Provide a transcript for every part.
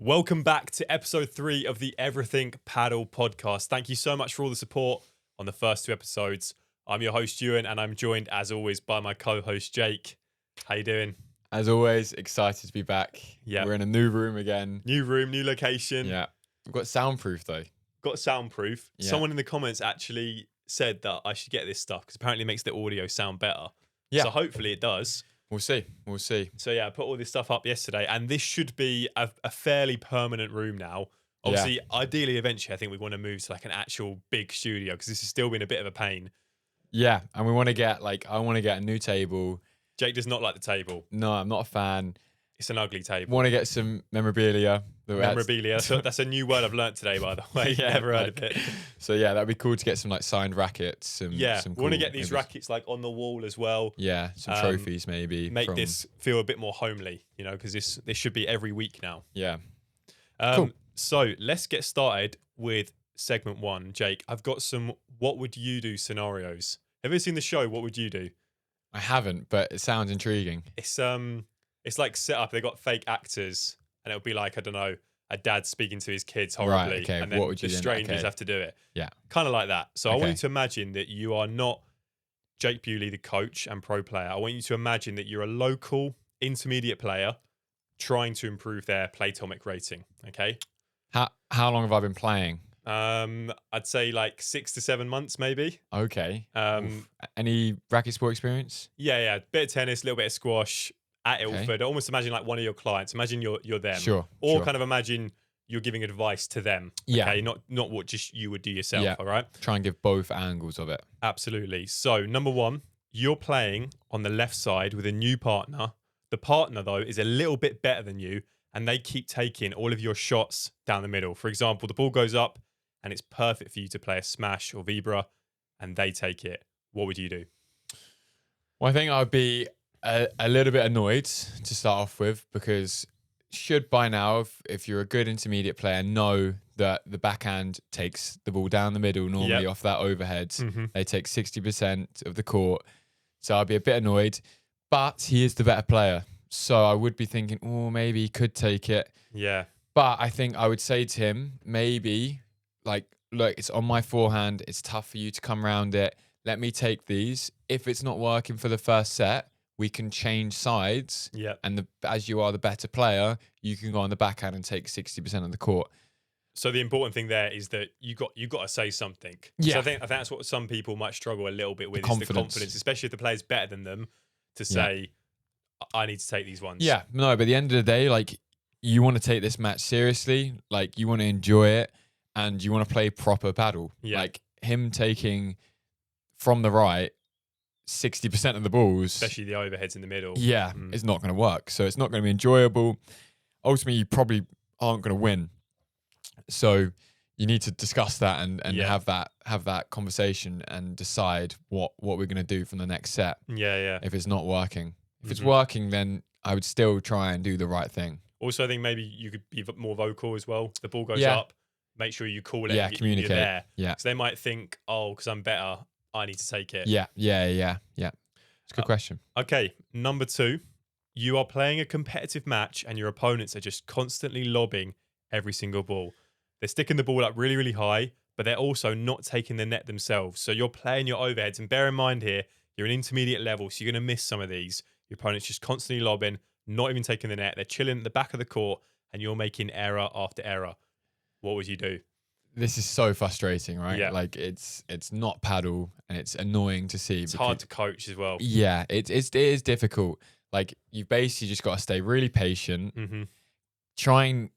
Welcome back to episode 3 of the Everything Paddle podcast. Thank you so much for all the support on the first 2 episodes. I'm your host, Ewan, and I'm joined, as always, by my co-host, Jake. How you doing? As always, excited to be back. Yeah. We're in a new room again. New room, new location. Yeah. We've got soundproof, though. Got soundproof. Yeah. Someone in the comments actually said that I should get this stuff because apparently it makes the audio sound better. Yeah. So hopefully it does. We'll see. So yeah, I put all this stuff up yesterday, and this should be a fairly permanent room now. Obviously, ideally, eventually, I think we want to move to like an actual big studio because this has still been a bit of a pain. Yeah. And we want to get, I want to get a new table. Jake does not like the table. No, I'm not a fan. It's an ugly table. Want to get some memorabilia. Memorabilia. So that's a new word I've learnt today, by the way. Yeah, Never heard of it. So yeah, that'd be cool to get some signed rackets. We want to get these rackets on the wall as well. Yeah, some trophies maybe. Make this feel a bit more homely, because this should be every week now. Yeah. Cool. So let's get started with segment 1. Jake, I've got some what would you do scenarios. Have you seen the show What Would You Do? I haven't, but it sounds intriguing. It's like set up. They got fake actors, and it'll be like, I don't know, a dad speaking to his kids horribly, Right, okay. and then What would you the then- strangers okay. have to do it. Yeah. Kind of like that. So I want Okay. you to imagine that you are not Jake Bewley, the coach and pro player. I want you to imagine that you're a local intermediate player trying to improve their Playtomic rating. Okay. How long have I been playing? I'd say like 6 to 7 months, maybe. Okay. Um, Any racket sport experience? yeah. Bit of tennis, a little bit of squash at Okay. Ilford. Almost imagine like one of your clients. Imagine you're them. Sure. Or sure. kind of imagine you're giving advice to them. Yeah. Okay. Not what just you would do yourself. Yeah. All right. Try and give both angles of it. Absolutely. So, number 1, you're playing on the left side with a new partner. The partner, though, is a little bit better than you, and they keep taking all of your shots down the middle. For example, the ball goes up, and it's perfect for you to play a smash or vibra, and they take it. What would you do? Well, I think I'd be a little bit annoyed to start off with because should by now, if you're a good intermediate player, know that the backhand takes the ball down the middle normally off that overhead. Mm-hmm. They take 60% of the court. So I'd be a bit annoyed, but he is the better player. So I would be thinking, oh, maybe he could take it. Yeah. But I think I would say to him, maybe, look, it's on my forehand. It's tough for you to come around it. Let me take these. If it's not working for the first set, we can change sides. Yeah. And as you are the better player, you can go on the backhand and take 60% of the court. So the important thing there is that you got to say something. Yeah. So I think that's what some people might struggle a little bit with, is the confidence. confidence, especially if the player's better than them, to say, I need to take these ones. Yeah, no, but at the end of the day, you want to take this match seriously, you want to enjoy it, and you want to play proper paddle. Yeah. Him taking from the right 60% of the balls, Especially the overheads in the middle. yeah, it's not going to work. So it's not going to be enjoyable. Ultimately, you probably aren't going to win. So you need to discuss that and have that conversation and decide what we're going to do from the next set. Yeah. If it's not working, if it's working, then I would still try and do the right thing. Also, I think maybe you could be more vocal as well. The ball goes Yeah. up, make sure you call it. Yeah, and communicate. You're there. Yeah. So they might think, oh, because I'm better, I need to take it. Yeah. It's a good question. Okay, number 2, you are playing a competitive match and your opponents are just constantly lobbing every single ball. They're sticking the ball up really, really high, but they're also not taking the net themselves. So you're playing your overheads, and bear in mind here, you're an intermediate level, so you're going to miss some of these. Your opponent's just constantly lobbing, not even taking the net. They're chilling at the back of the court, and you're making error after error. What would you do? This is so frustrating, right? Yeah. It's not paddle, and it's annoying to see. It's hard to coach as well. Yeah, it is difficult. You basically just got to stay really patient. Mm-hmm. Try and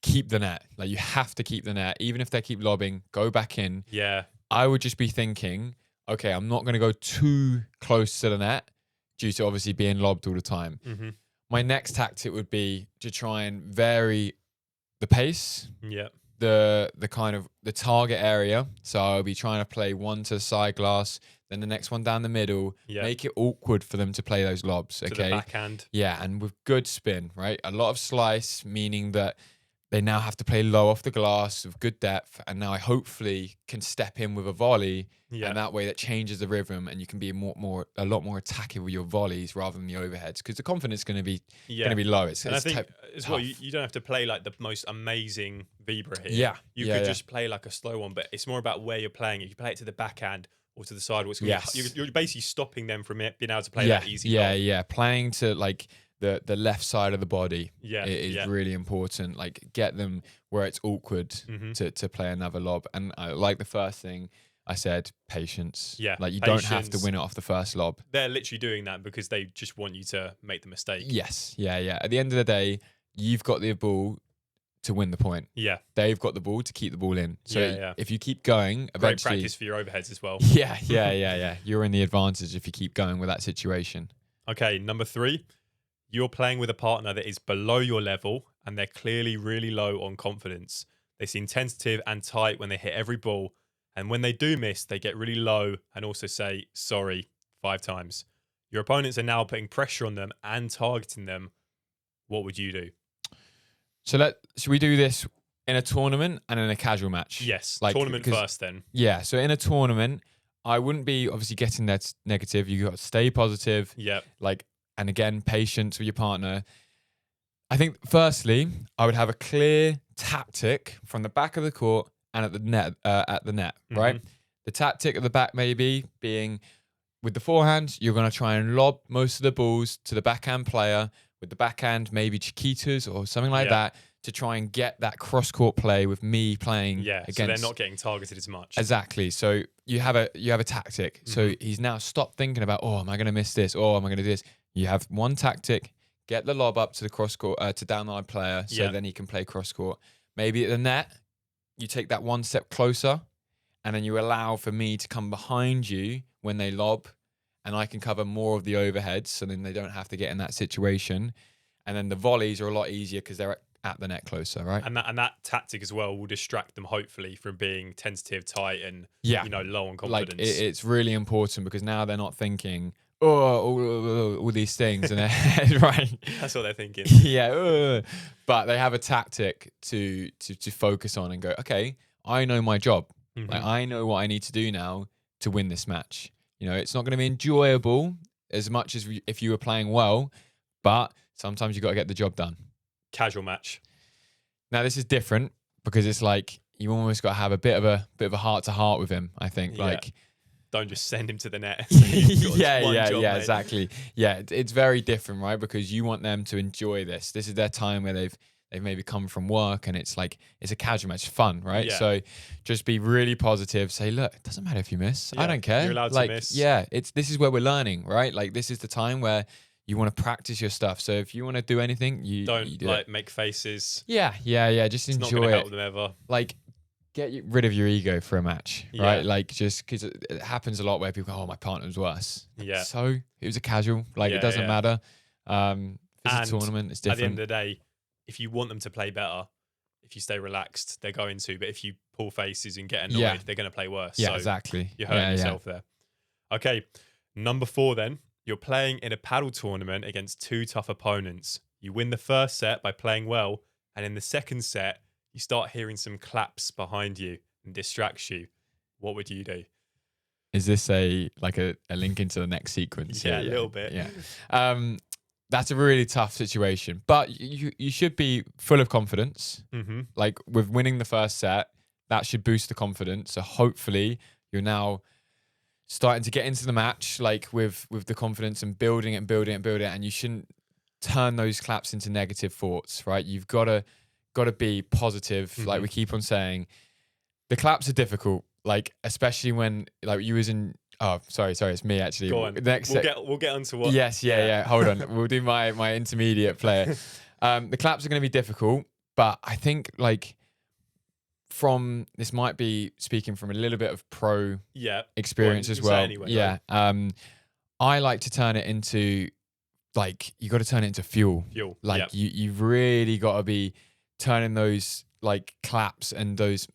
keep the net. You have to keep the net, even if they keep lobbing. Go back in. Yeah. I would just be thinking, okay, I'm not going to go too close to the net due to obviously being lobbed all the time. Mm-hmm. My next tactic would be to try and vary the pace, Yeah. the kind of the target area. So I'll be trying to play one to the side glass, then the next one down the middle. Yeah. Make it awkward for them to play those lobs. To Okay. the backhand. Yeah, and with good spin, right? A lot of slice, meaning that they now have to play low off the glass with good depth, and now I hopefully can step in with a volley, Yeah. and that way that changes the rhythm, and you can be a lot more attacking with your volleys rather than the overheads, because the confidence is going to be low. It's, And I it's think tough. as well, you don't have to play like the most amazing Vibra here. Yeah. You could just play like a slow one, but it's more about where you're playing. If you play it to the backhand or to the side, you're basically stopping them from being able to play that easy. Yeah. Playing to like the left side of the body is really important. Like get them where it's awkward to play another lob. And I like the first thing I said, patience. Yeah. Like you don't have to win it off the first lob. They're literally doing that because they just want you to make the mistake. Yes. Yeah. At the end of the day, you've got the ball to win the point. Yeah. They've got the ball to keep the ball in. So if you keep going, eventually. Great practice for your overheads as well. Yeah. You're in the advantage if you keep going with that situation. Okay, number 3. You're playing with a partner that is below your level and they're clearly really low on confidence. They seem tentative and tight when they hit every ball. And when they do miss, they get really low and also say sorry 5 times. Your opponents are now putting pressure on them and targeting them. What would you do? So should we do this in a tournament and in a casual match? Yes, tournament first then. Yeah, so in a tournament, I wouldn't be obviously getting that negative. You got to stay positive. Yeah. And again, patience with your partner. I think firstly, I would have a clear tactic from the back of the court and at the net, right? The tactic at the back maybe being with the forehand, you're going to try and lob most of the balls to the backhand player. With the backhand, maybe Chiquitas or something like that to try and get that cross-court play with me playing against. So they're not getting targeted as much. Exactly. So you have a tactic. So he's now stopped thinking about, am I going to miss this? Am I going to do this? You have one tactic, get the lob up to the cross-court, to down the line player, so then he can play cross-court. Maybe at the net, you take that one step closer, and then you allow for me to come behind you when they lob, and I can cover more of the overheads, so then they don't have to get in that situation. And then the volleys are a lot easier because they're at the net closer, right? And that tactic as well will distract them, hopefully, from being tentative, tight, and low on confidence. Like it's really important because now they're not thinking, all these things in their head, right? That's what they're thinking. But they have a tactic to focus on and go, okay, I know my job. Like I know what I need to do now to win this match. It's not going to be enjoyable as much as if you were playing well, but sometimes you got to get the job done. Casual match. Now this is different because it's like you almost got to have a bit of a heart to heart with him. I think don't just send him to the net. Exactly. Yeah, it's very different, right? Because you want them to enjoy this. This is their time where they've maybe come from work and it's a casual match, fun, right? Yeah. So just be really positive. Say, look, it doesn't matter if you miss. I don't care. You're allowed to miss. Yeah, this is where we're learning, right? Like this is the time where you want to practice your stuff. So if you want to do anything, you do it. Make faces. Yeah. Just it's enjoy not it. Help them ever. Get rid of your ego for a match, right? Yeah. Just because it happens a lot where people go, my partner's worse. Yeah. So it was a casual. It doesn't matter. It's a tournament. It's different. At the end of the day, if you want them to play better, if you stay relaxed, they're going to. But if you pull faces and get annoyed, they're going to play worse. Yeah, so exactly. You're hurting yourself there. Okay, number 4 then. You're playing in a paddle tournament against 2 tough opponents. You win the first set by playing well, and in the second set, you start hearing some claps behind you and distracts you. What would you do? Is this a link into the next sequence? Yeah, a little bit. Yeah. That's a really tough situation, but you should be full of confidence. Like with winning the first set, that should boost the confidence. So hopefully you're now starting to get into the match, with the confidence and building it, and you shouldn't turn those claps into negative thoughts, right? You've got to be positive. Like we keep on saying, the claps are difficult, especially when you was in. Oh, sorry, it's me actually. Go on. We'll get onto what. Yes, yeah. Hold on, we'll do my intermediate player. The claps are going to be difficult, but I think from this might be speaking from a little bit of pro experience as well. Anyway, I like to turn it into you got to turn it into fuel. You've really got to be turning those claps and those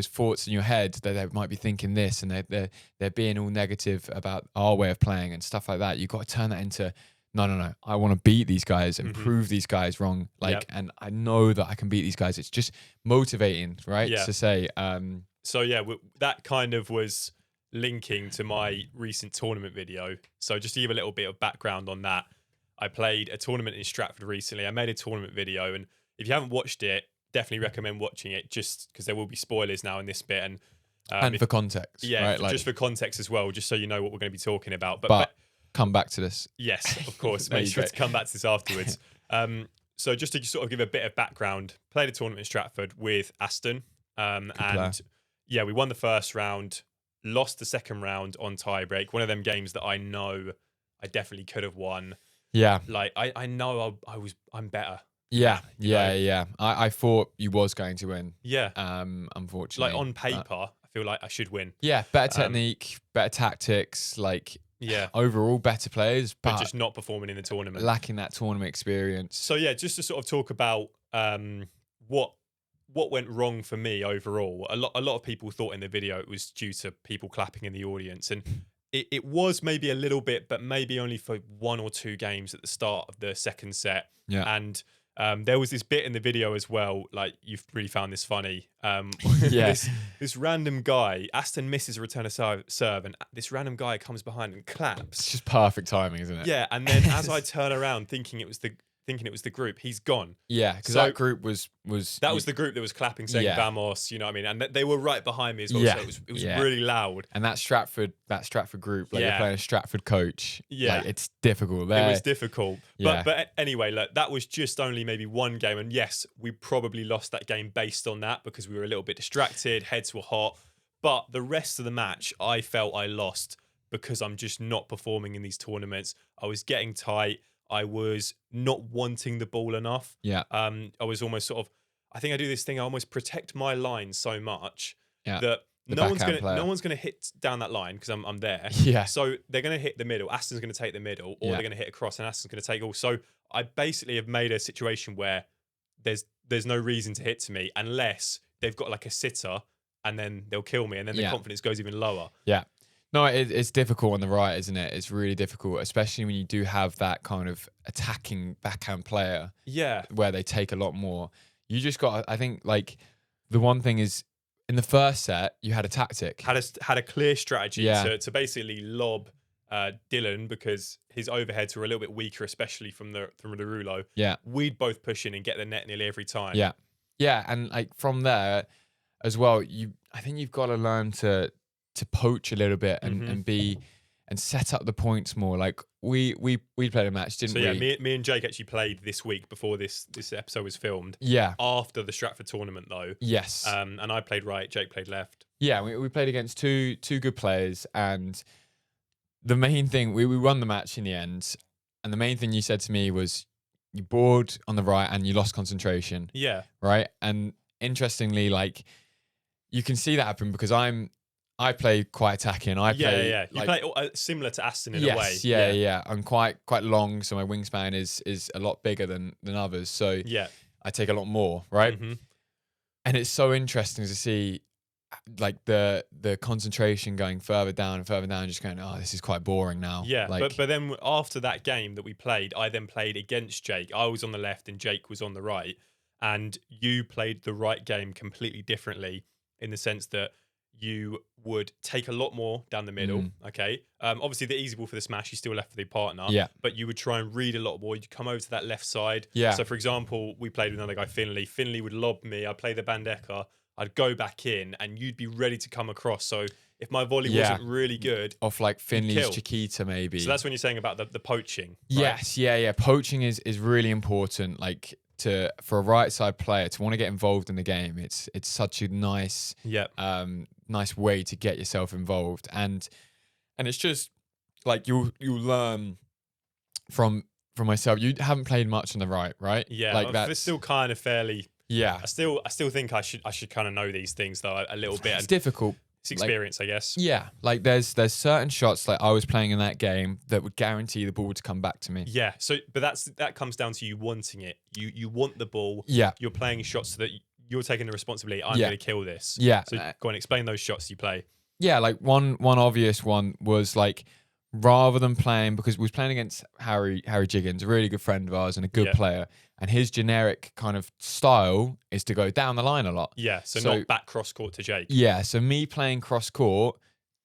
thoughts in your head that they might be thinking this and they're being all negative about our way of playing and stuff like that. You've got to turn that into no. I want to beat these guys and Mhm. prove these guys wrong. Like, Yep. and I know that I can beat these guys. It's just motivating, right? Yeah. To say, So yeah, that kind of was linking to my recent tournament video. So just to give a little bit of background on that, I played a tournament in Stratford recently. I made a tournament video, and if you haven't watched it, definitely recommend watching it, just because there will be spoilers now in this bit. And for context, yeah, right? Like, just for context as well, just so you know what we're going to be talking about. But but come back to this. yes, of course, There make you sure go. to come back to this afterwards. So just to sort of give a bit of background, played a tournament in Stratford with Aston, player. and yeah, we won the first round, lost the second round on tiebreak. One of them games that I know I definitely could have won. Yeah. Like I know I'm better. Yeah. you know? Yeah. I thought you was going to win. Yeah. Unfortunately. Like on paper, I feel like I should win. Yeah, better Um, technique, better tactics, like Yeah. overall better players, But but just not performing in the tournament. lacking that tournament experience. So yeah, just to sort of talk about what went wrong for me overall. A lot of people thought in the video it was due to people clapping in the audience, and it was maybe a little bit, but maybe only for one or two games at the start of the second set. Yeah. And there was this bit in the video as well, like you've really found this funny. Yeah. This random guy, Aston misses a return of serve, and this random guy comes behind and claps. It's just perfect timing, isn't it? Yeah, and then as I turn around thinking it was the group, he's gone. Yeah, because So- that group was That was the group that was clapping, saying Yeah. "Vamos," you know what I mean? And they were right behind me as well, Yeah. so it was Yeah. really loud. and that Stratford group, like Yeah. you're playing a Stratford coach. Yeah. like, it's difficult. It There, was difficult. Yeah. But anyway, look, that was just only maybe one game, and yes, we probably lost that game based on that because we were a little bit distracted, heads were hot. But the rest of the match, I felt I lost because I'm just not performing in these tournaments. I was getting tight. I was not wanting the ball enough. Yeah. I was almost sort of. I think I do this thing. I almost protect my line so much Yeah. that The no backhand player. one's gonna hit down that line because I'm there. Yeah. So they're gonna hit the middle. Aston's gonna take the middle, or Yeah. they're gonna hit across, and Aston's gonna take all. So I basically have made a situation where there's no reason to hit to me unless they've got like a sitter, and then they'll kill me, and then the Yeah. confidence goes even lower. Yeah. No, it's difficult on the right, isn't it? It's really difficult, especially when you do have that kind of attacking backhand player Yeah. where they take a lot more. You just got, I think, like, the one thing is, in the first set, you had a tactic. Had a clear strategy Yeah. to basically lob Dylan because his overheads were a little bit weaker, especially from the Rulo. Yeah. We'd both push in and get the net nearly every time. Yeah. Yeah. And like from there as well, I think you've got to learn to poach a little bit and, Mhm. and set up the points more. Like we played a match, didn't So yeah, we? me and Jake actually played this week before this episode was filmed. Yeah. After the Stratford tournament though. Yes. And I played right, Jake played left. Yeah, we played against two good players, and the main thing, we won the match in the end, and the main thing you said to me was you bored on the right and you lost concentration, Yeah. right? And interestingly, like, you can see that happen because I play quite attacking. I play Yeah. You like, play similar to Aston in yes, a way. yeah. I'm quite long, so my wingspan is a lot bigger than others. So Yeah. I take a lot more, right? Mhm. And it's so interesting to see like the concentration going further down and further down, just going, oh, this is quite boring now. Yeah, like, but then after that game that we played, I then played against Jake. I was on the left and Jake was on the right, and you played the right game completely differently in the sense that you would take a lot more down the middle. Okay, obviously the easy ball for the smash, you still left for the partner. Yeah. but you would try and read a lot more. You'd come over to that left side. Yeah. So for example, we played with another guy, Finley. Finley would lob me. I'd play the Bandeka. I'd go back in, and you'd be ready to come across. So if my volley wasn't really good, off like Finley's kill. Chiquita maybe. so that's when you're saying about the poaching. Right? Yes, yeah. Poaching is really important. Like for a right side player to want to get involved in the game, it's such a nice Yeah. nice way to get yourself involved, and it's just like you'll learn from myself. You haven't played much on the right? Yeah. like It's still kind of fairly. yeah. I still think I should kind of know these things though a little bit. It's And difficult. it's experience, I guess. Yeah, like there's certain shots like I was playing in that game that would guarantee the ball would come back to me. Yeah. So, but that comes down to you wanting it. You want the ball. Yeah, You're playing shots so that you're taking the responsibility. I'm Yeah. going to kill this. yeah, So go on, explain those shots you play. yeah. Like one obvious one was like rather than playing, because we was playing against Harry Jiggins, a really good friend of ours and a good player, and his generic kind of style is to go down the line a lot. Yeah, so not back cross court to Jake. Yeah, so me playing cross court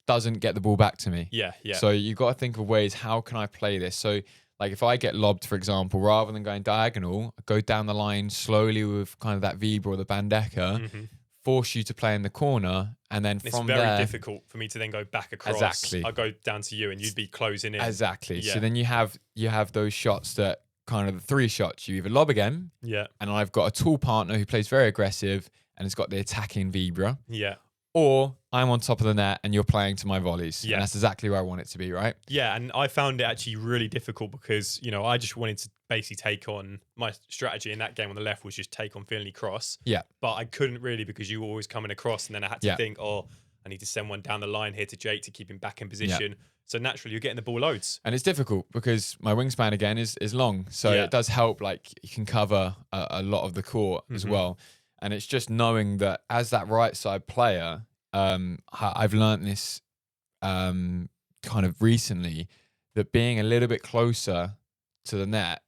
doesn't get the ball back to me. Yeah. So you've got to think of ways, how can I play this? So like if I get lobbed, for example, rather than going diagonal, go down the line slowly with kind of that Vibra or the Bandeka, force you to play in the corner, and then from there... It's very difficult for me to then go back across. Exactly. I'll go down to you and you'd be closing in. Exactly. Yeah. So then you have those shots that kind of the 3 shots. You either lob again, and I've got a tall partner who plays very aggressive and has got the attacking Vibra. Yeah. Or I'm on top of the net and you're playing to my volleys. Yeah. And that's exactly where I want it to be, right? Yeah, and I found it actually really difficult because, I just wanted to basically take on, my strategy in that game on the left was just take on Finley cross. Yeah. But I couldn't really because you were always coming across, and then I had to think, I need to send one down the line here to Jake to keep him back in position. Yeah. So naturally you're getting the ball loads. And it's difficult because my wingspan again is long. So it does help, like you can cover a lot of the court as well. And it's just knowing that as that right side player, I've learned this kind of recently, that being a little bit closer to the net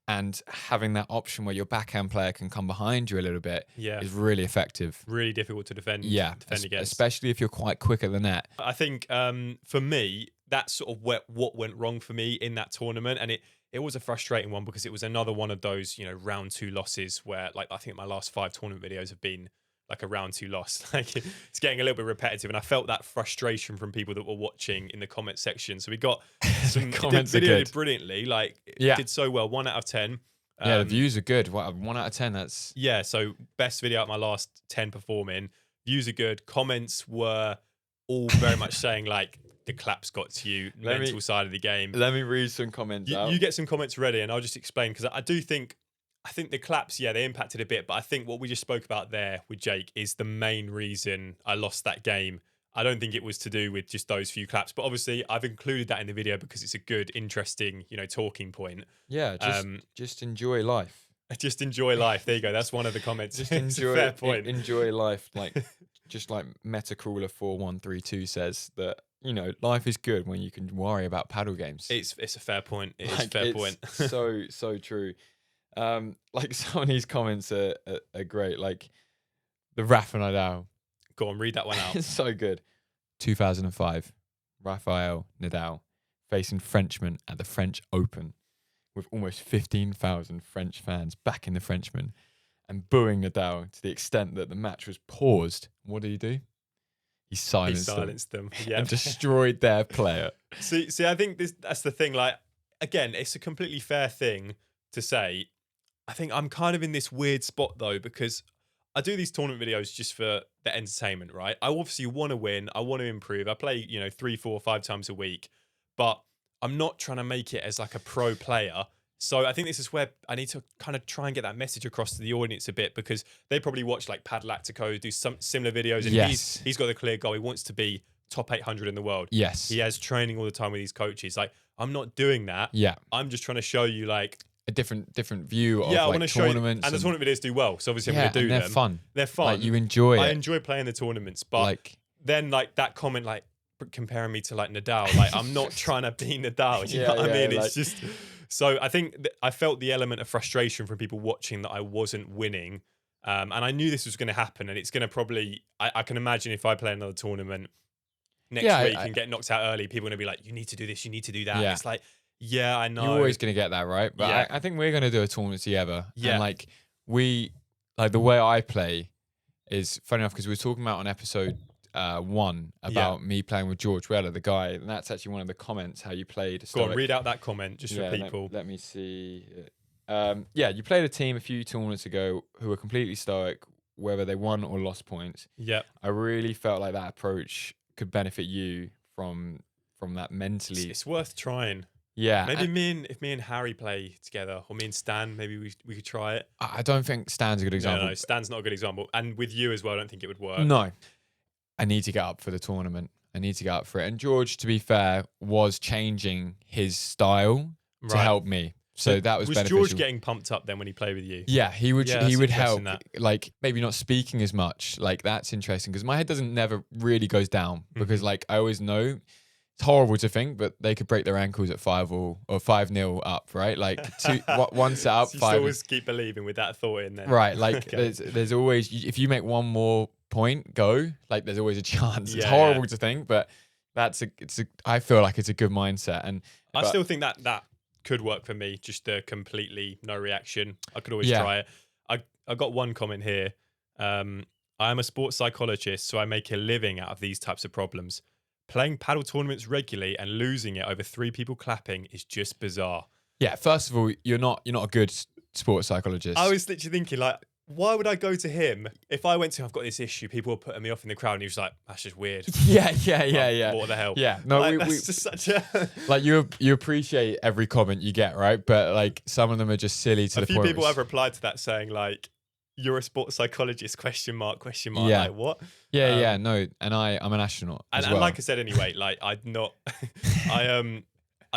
and having that option where your backhand player can come behind you a little bit is really effective. Really difficult to defend against. Especially if you're quite quick at the net. I think for me, that's sort of what went wrong for me in that tournament. And it was a frustrating one because it was another one of those, round 2 losses where, like, I think my last 5 tournament videos have been like a round 2 loss. Like, it's getting a little bit repetitive, and I felt that frustration from people that were watching in the comment section. So we got some comments did brilliantly, like did so well. 1 out of 10. The views are good. 1 out of 10. That's so best video out of my last 10 performing. Views are good. Comments were all very much saying like the claps got to you, mental side of the game. Let me read some comments out. You get some comments ready, and I'll just explain, because I think the claps, they impacted a bit, but I think what we just spoke about there with Jake is the main reason I lost that game. I don't think it was to do with just those few claps, but obviously I've included that in the video because it's a good, interesting, talking point. Yeah, just enjoy life. Just enjoy life. There you go. That's one of the comments. Just enjoy. Fair point. Enjoy life. Like, just like Metacrawler 4132 says that, life is good when you can worry about paddle games. It's a fair point. It is a fair point. so true. Like some of these comments are great. Like the Rafa Nadal. Go on, read that one out. It's so good. 2005, Rafael Nadal facing Frenchman at the French Open with almost 15,000 French fans backing the Frenchman and booing Nadal to the extent that the match was paused. What did he do? He silenced them. Yeah, and destroyed their player. See, I think that's the thing. Like, again, it's a completely fair thing to say. I think I'm kind of in this weird spot though, because I do these tournament videos just for the entertainment, right? I obviously want to win. I want to improve. I play, 3, 4, 5 times a week, but I'm not trying to make it as like a pro player. So I think this is where I need to kind of try and get that message across to the audience a bit, because they probably watch like Pad Lactico do some similar videos, and he's got a clear goal. He wants to be top 800 in the world. Yes. He has training all the time with these coaches. Like, I'm not doing that. Yeah. I'm just trying to show you like a different view of I want like to show tournaments. And the tournament videos do well. So obviously I'm going to do they're them. Fun. They're fun. Like, you enjoy it. I enjoy playing the tournaments, but like, then like that comment, like comparing me to like Nadal, like I'm not trying to be Nadal. You know what I mean? It's just, so I think I felt the element of frustration from people watching that I wasn't winning. And I knew this was going to happen, and it's going to probably, I can imagine if I play another tournament next week and get knocked out early, people are going to be like, you need to do this, you need to do that. Yeah. It's like, yeah, I know. You're always going to get that, right? But I think we're going to do a tournament together. Yeah. And like, the way I play is funny enough, because we were talking about on episode 1 about me playing with George Weller, the guy, and that's actually one of the comments, how you played. Go on, read out that comment just for people. Let me see. You played a team a few tournaments ago who were completely stoic, whether they won or lost points. Yeah. I really felt like that approach could benefit you from that mentally. It's worth trying. Yeah. Maybe if me and Harry play together, or me and Stan, maybe we could try it. I don't think Stan's a good example. No, Stan's not a good example. And with you as well, I don't think it would work. No. I need to get up for the tournament. I need to get up for it. And George, to be fair, was changing his style to help me. So that was beneficial. Was George getting pumped up then when he played with you? Yeah, he would help. Like, maybe not speaking as much. Like, that's interesting, because my head never really goes down, because like I always know it's horrible to think, but they could break their ankles at 5-0 or 5-0 up, right? Like one set up, So you 5. always keep believing with that thought in there. Right, like Okay. there's always, if you make one more point go, like there's always a chance. It's Yeah, horrible to think, but I feel like it's a good mindset. And I still think that could work for me. Just a completely no reaction. I could always try it. I got one comment here. I am a sports psychologist, so I make a living out of these types of problems. Playing paddle tournaments regularly and losing it over 3 people clapping is just bizarre. Yeah, first of all, you're not a good sports psychologist. I was literally thinking, like, why would I go to him if I went to him? I've got this issue. People are putting me off in the crowd, and he was like, "That's just weird." Yeah. What the hell? Yeah, no, like, we just such a. like you appreciate every comment you get, right? But like some of them are just silly to the point. A few people have replied to that saying like, "You're a sports psychologist?" ? Yeah. Like what? Yeah, no, and I'm an astronaut as well. And like I said, anyway, like I'm not. I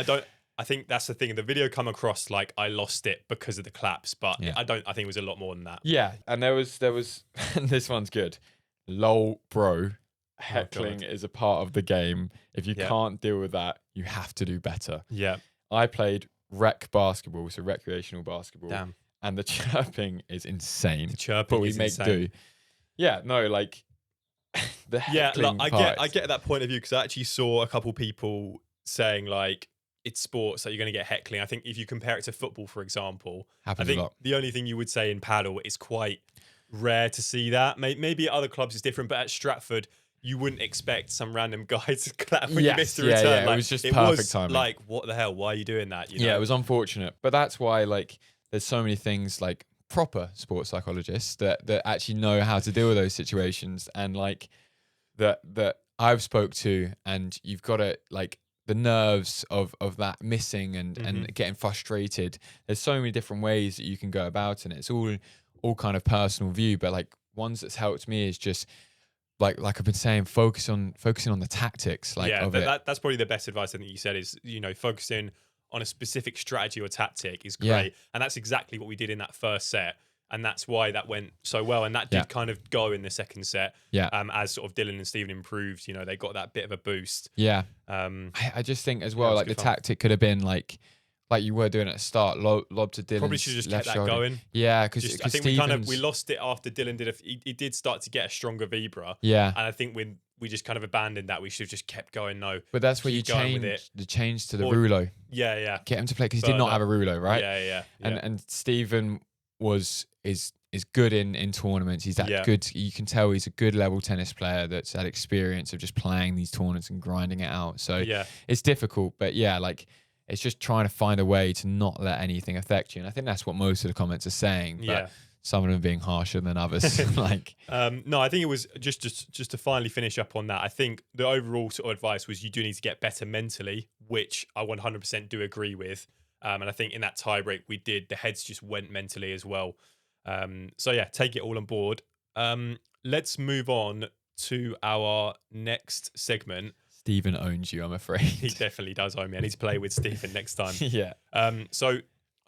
don't. I think that's the thing. The video come across like I lost it because of the claps, but I don't. I think it was a lot more than that. Yeah, and there was, and this one's good. Lol, bro. Heckling is a part of the game. If you can't deal with that, you have to do better. Yeah. I played rec basketball, so recreational basketball. Damn. And the chirping is insane. The chirping is insane. Do. Yeah, no, like the heckling I get that point of view because I actually saw a couple people saying like it's sports that you're going to get heckling. I think if you compare it to football, for example, happens I think a lot. The only thing you would say in paddle is quite rare to see that. Maybe at other clubs it's different, but at Stratford you wouldn't expect some random guy to clap when you missed a return. Yeah, like, it was just perfect timing. Like, what the hell? Why are you doing that? You know? Yeah, it was unfortunate, but that's why like there's so many things like proper sports psychologists that actually know how to deal with those situations, and like that I've spoke to, and you've got to like the nerves of that missing and getting frustrated. There's so many different ways that you can go about, and it's all kind of personal view. But like ones that's helped me is just like I've been saying, focusing on the tactics. Like that's probably the best advice I think you said is focusing on a specific strategy or tactic is great, and that's exactly what we did in that first set. And that's why that went so well. And that did kind of go in the second set. Yeah. As sort of Dylan and Stephen improved, they got that bit of a boost. Yeah. I just think as well, like the tactic could have been like you were doing at the start, lob to Dylan. Probably should have just kept that going. Yeah, because I think we lost it after Dylan did he did start to get a stronger vibra. Yeah. And I think when we just kind of abandoned that, we should have just kept going. No. But that's where you change to the rouleau. Yeah. Get him to play because he did not have a rouleau, right? Yeah. And Stephen is good in tournaments. He's that good. You can tell he's a good level tennis player that's had experience of just playing these tournaments and grinding it out. So it's difficult, but like it's just trying to find a way to not let anything affect you. And I think that's what most of the comments are saying. But some of them being harsher than others. No, I think it was just to finally finish up on that. I think the overall sort of advice was you do need to get better mentally, which I 100% do agree with. And I think in that tiebreak the heads just went mentally as well. So take it all on board. Let's move on to our next segment. Stephen owns you, I'm afraid. He definitely does own me. I need to play with Stephen next time. Yeah. So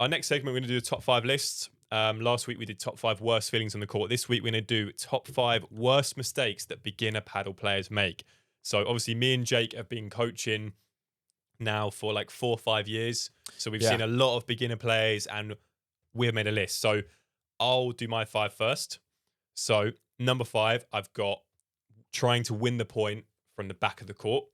our next segment, we're going to do a top 5 list. Last week we did top 5 worst feelings on the court. This week we're going to do top 5 worst mistakes that beginner paddle players make. So obviously me and Jake have been coaching now for like 4 or 5 years. So we've seen a lot of beginner players and we've made a list. So I'll do my 5 first. So number 5, I've got trying to win the point from the back of the court.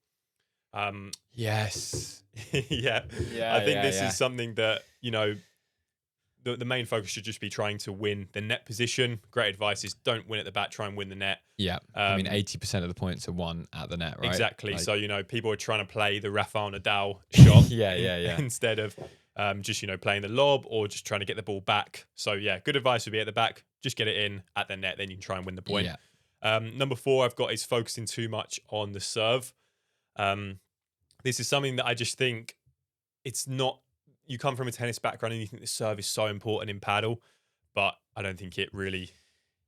Yes. I think this is something that, the main focus should just be trying to win the net position. Great advice is don't win at the back, try and win the net. Yeah. I mean, 80% of the points are won at the net, right? Exactly. Like, so, people are trying to play the Rafael Nadal shot. Yeah. Instead of just, playing the lob or just trying to get the ball back. So, good advice would be at the back, just get it in at the net, then you can try and win the point. Yeah. Number 4 I've got is focusing too much on the serve. This is something that I just think it's not, you come from a tennis background and you think the serve is so important in paddle, but I don't think it really.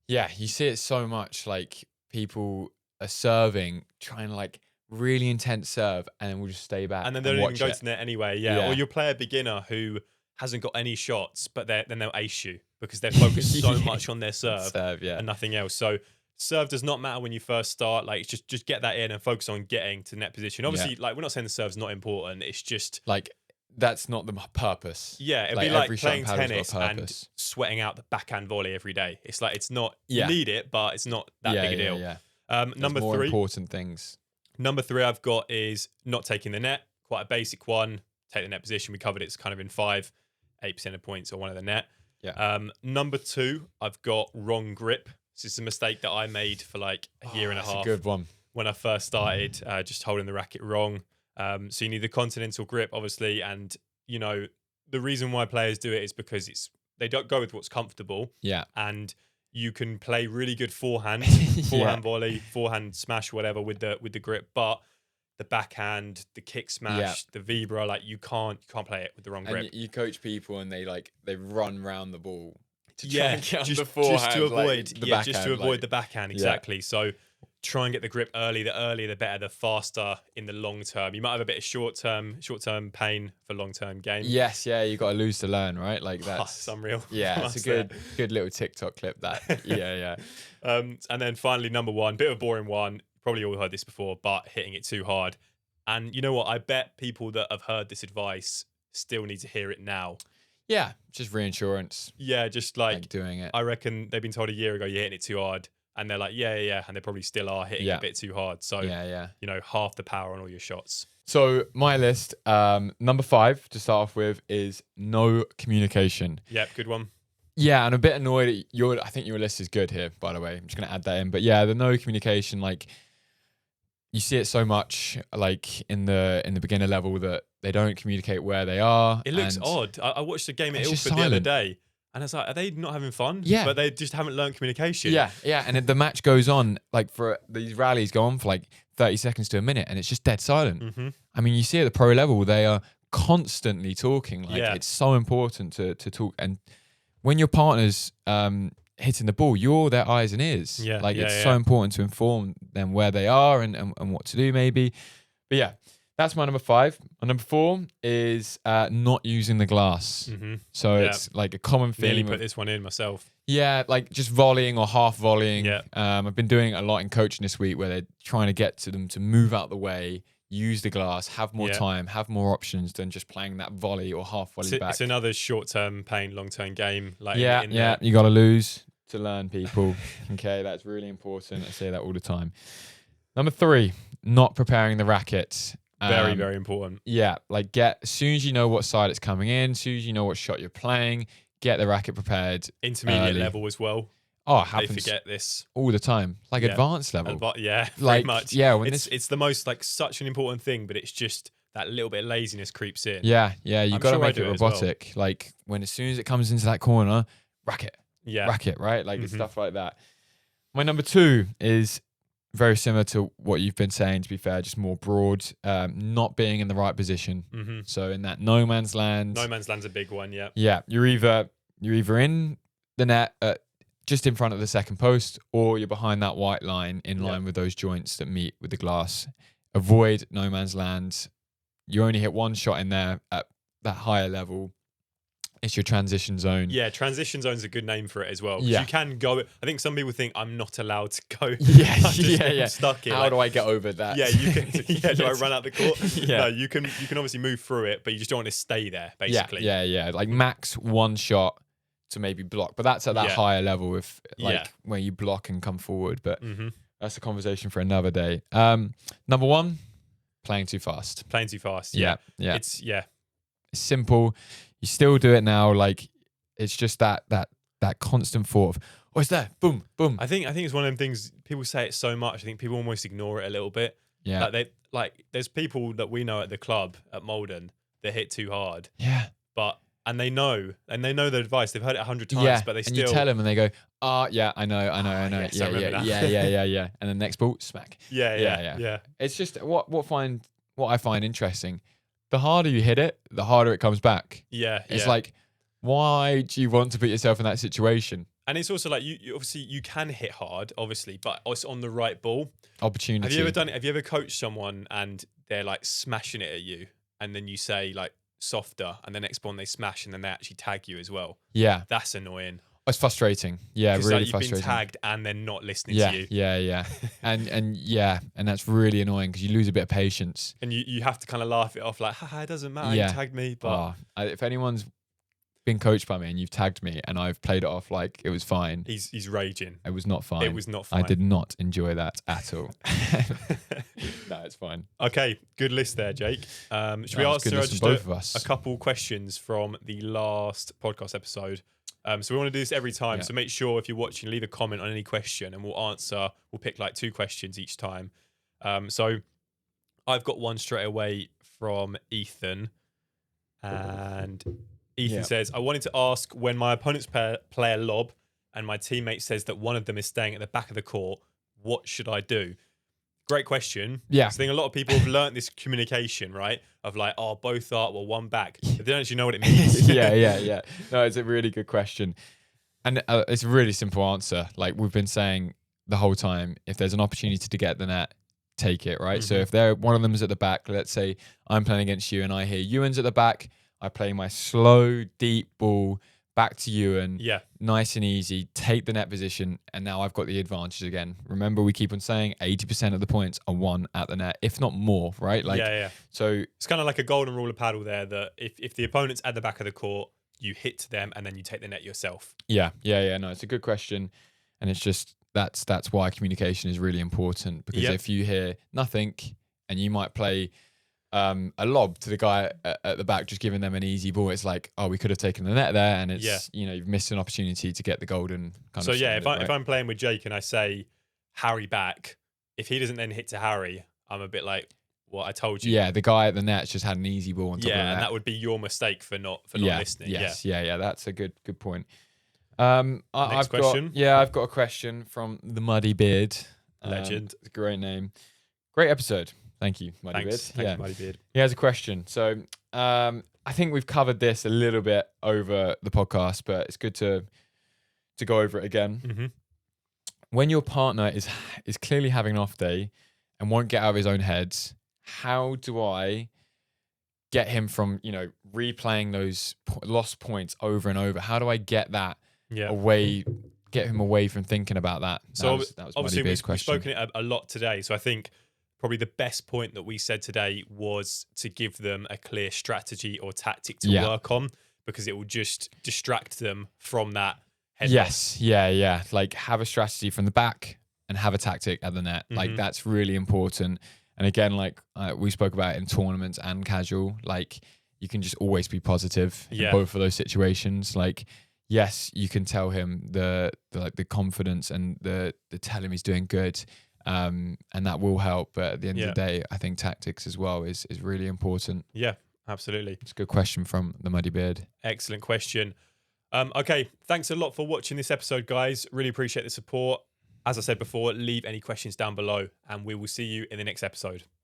Yeah, you see it so much, like people are serving, trying to like really intense serve, and then we'll just stay back. And then they don't even go to net anyway. Yeah. Or you'll play a beginner who hasn't got any shots, but then they'll ace you because they're focused so much on their serve and nothing else. So serve does not matter when you first start. Like, it's just get that in and focus on getting to net position. Obviously, like, we're not saying the serve's not important. It's just like that's not the purpose. yeah, it'd Like be like every shot playing and paddle's got a tennis and purpose. sweating out the backhand volley every day. It's like it's not you Yeah. need it, but it's not that big a deal. Yeah. Number more three. important things. Number three I've got is not taking the net. Quite a basic one. Take the net position. We covered it's kind of in 8% of points or one of the net. Yeah. Number two, I've got wrong grip. This is a mistake that I made for like a year and a half. That's a good one. When I first started, just holding the racket wrong. So you need the continental grip, obviously, and you know the reason why players do it is because they don't go with what's comfortable. Yeah. And you can play really good forehand volley, forehand smash, whatever with the grip, but the backhand, the kick smash, the vibra, like you can't play it with the wrong grip. And you coach people and they run round the ball to try and get just, on the forehand, just to avoid the backhand, just to avoid the backhand, exactly. So try and get the grip early. The earlier, the better. The faster in the long term. You might have a bit of short term pain for long term game. Yes, you got to lose to learn, right? Like that's unreal. Yeah, it's a good little TikTok clip. That yeah. And then finally, number one, bit of a boring one. Probably all heard this before, but hitting it too hard. And you know what? I bet people that have heard this advice still need to hear it now. Yeah, just reinsurance. Yeah, just like doing it. I reckon they've been told a year ago you're hitting it too hard. And they're like, yeah. And they probably still are hitting it a bit too hard. So, you know, half the power on all your shots. So my list, number 5 to start off with is no communication. Yep, good one. Yeah, and I'm a bit annoyed at I think your list is good here, by the way. I'm just going to add that in. But yeah, the no communication, like you see it so much like in the beginner level that they don't communicate where they are. It looks odd. I watched a game at Ilford the other day. And it's like, are they not having fun? Yeah. But they just haven't learned communication. Yeah. And the match goes on, like these rallies go on for like 30 seconds to a minute and it's just dead silent. Mm-hmm. I mean, you see at the pro level, they are constantly talking. Like it's so important to talk. And when your partner's hitting the ball, you're their eyes and ears. Yeah. Like it's so important to inform them where they are and what to do maybe. But yeah. That's my number 5. My number 4 is not using the glass. Mm-hmm. So it's like a common theme. Nearly put this one in myself. Yeah, like just volleying or half volleying. Yeah. I've been doing it a lot in coaching this week where they're trying to get to them to move out the way, use the glass, have more time, have more options than just playing that volley or half volley back. It's another short-term pain, long-term game. Like you got to lose to learn, people. Okay, that's really important. I say that all the time. Number 3, not preparing the racket. Very, very important. Yeah, like as soon as you know what side it's coming in, as soon as you know what shot you're playing, get the racket prepared. Intermediate level as well. Oh, it happens. They forget this all the time. Like advanced level. Very much. Yeah, when it's the most like such an important thing, but it's just that little bit of laziness creeps in. Yeah. You got to make it robotic. Like as soon as it comes into that corner, racket. Yeah. Racket, right? Like stuff like that. My number 2 is very similar to what you've been saying, to be fair, just more broad, not being in the right position. Mm-hmm. So in that no man's land. No man's land's a big one, yeah. Yeah, you're either in the net just in front of the second post, or you're behind that white line in line with those joints that meet with the glass. Avoid no man's land. You only hit one shot in there at that higher level. It's your transition zone. Yeah, transition zone's a good name for it as well. Yeah. You can go. I think some people think I'm not allowed to go. Yeah. Stuck here. How do I get over that? Yeah, you can. Yeah, do I run out the court? Yeah. No, you can obviously move through it, but you just don't want to stay there, basically. Yeah. Like max one shot to maybe block, but that's at that higher level if where you block and come forward. But that's a conversation for another day. Number 1, playing too fast. Playing too fast. Yeah. It's simple. You still do it now. Like it's just that constant thought of, oh, it's there. Boom, boom. I think it's one of them things. People say it so much. I think people almost ignore it a little bit. Yeah. There's people that we know at the club at Malden that hit too hard. Yeah. And they know the advice. They've heard it 100 times, but they still. And you tell them, and they go, yeah, I know. Yes, I remember that. Yeah. And the next ball, smack. Yeah. It's just what I find interesting. The harder you hit it, the harder it comes back. Yeah. It's like, why do you want to put yourself in that situation? And it's also like you obviously you can hit hard, obviously, but it's on the right ball. Opportunity. Have you ever done it? Have you ever coached someone and they're like smashing it at you, and then you say like softer, and the next ball they smash, and then they actually tag you as well? Yeah, that's annoying. It's frustrating. Yeah, 'Cause, really like, you've frustrating. been tagged and they're not listening Yeah, to you. yeah. And that's really annoying because you lose a bit of patience. And you have to kind of laugh it off like, haha, it doesn't matter, you Yeah. tagged me. But If anyone's been coached by me and you've tagged me and I've played it off like it was fine, he's raging. it was not fine. It was not fine. I did not enjoy that at all. No, it's fine. Okay, good list there, Jake. Should we No, it's answer good list just from both of us. a couple questions from the last podcast episode? So we want to do this every time. Yeah. So make sure if you're watching, leave a comment on any question and we'll answer. We'll pick like 2 questions each time. So I've got one straight away from Ethan. And Ethan says, I wanted to ask, when my opponent's play a lob and my teammate says that one of them is staying at the back of the court, what should I do? Great question. Yeah. I think a lot of people have learnt this communication, right? Of like, oh, both are, well, one back. But they don't actually know what it means. Yeah. No, it's a really good question. And it's a really simple answer. Like we've been saying the whole time, if there's an opportunity to get the net, take it, right? So if one of them is at the back, let's say I'm playing against you and I hear Ewan's at the back, I play my slow, deep ball back to Ewan. Yeah. Nice and easy, take the net position, and now I've got the advantage again. Remember, we keep on saying 80% of the points are won at the net, if not more, right? Like, yeah. So it's kind of like a golden rule of paddle there, that if the opponent's at the back of the court, you hit to them and then you take the net yourself. Yeah. No, it's a good question. And it's just, that's why communication is really important, because if you hear nothing and you might play a lob to the guy at the back, just giving them an easy ball, it's like, oh, we could have taken the net there, and it's you've missed an opportunity to get the golden kind so of standard, right? if I'm playing with Jake and I say Harry back, if he doesn't then hit to Harry, I'm a bit like, well, I told you. Yeah, the guy at the net's just had an easy ball on top of the net. And that would be your mistake for not listening. Yes, yeah, that's a good point. Next question. I've got a question from the Muddybeard. Legend. It's a great name. Great episode. Thank you, Muddybeard. Thank you, Muddybeard. He has a question. So I think we've covered this a little bit over the podcast, but it's good to go over it again. Mm-hmm. When your partner is clearly having an off day and won't get out of his own head, how do I get him from, replaying those lost points over and over? How do I get that away, get him away from thinking about that? So that was obviously we've spoken it a lot today. So I think probably the best point that we said today was to give them a clear strategy or tactic to work on, because it will just distract them from that head loss. Yeah. Like, have a strategy from the back and have a tactic at the net. Like, that's really important. And again, like we spoke about in tournaments and casual, like you can just always be positive in both of those situations. Like, yes, you can tell him the confidence and the tell him he's doing good. And that will help. But at the end of the day, I think tactics as well is really important. Yeah, absolutely. It's a good question from the Muddybeard. Excellent question. Okay, thanks a lot for watching this episode, guys. Really appreciate the support. As I said before, leave any questions down below and we will see you in the next episode.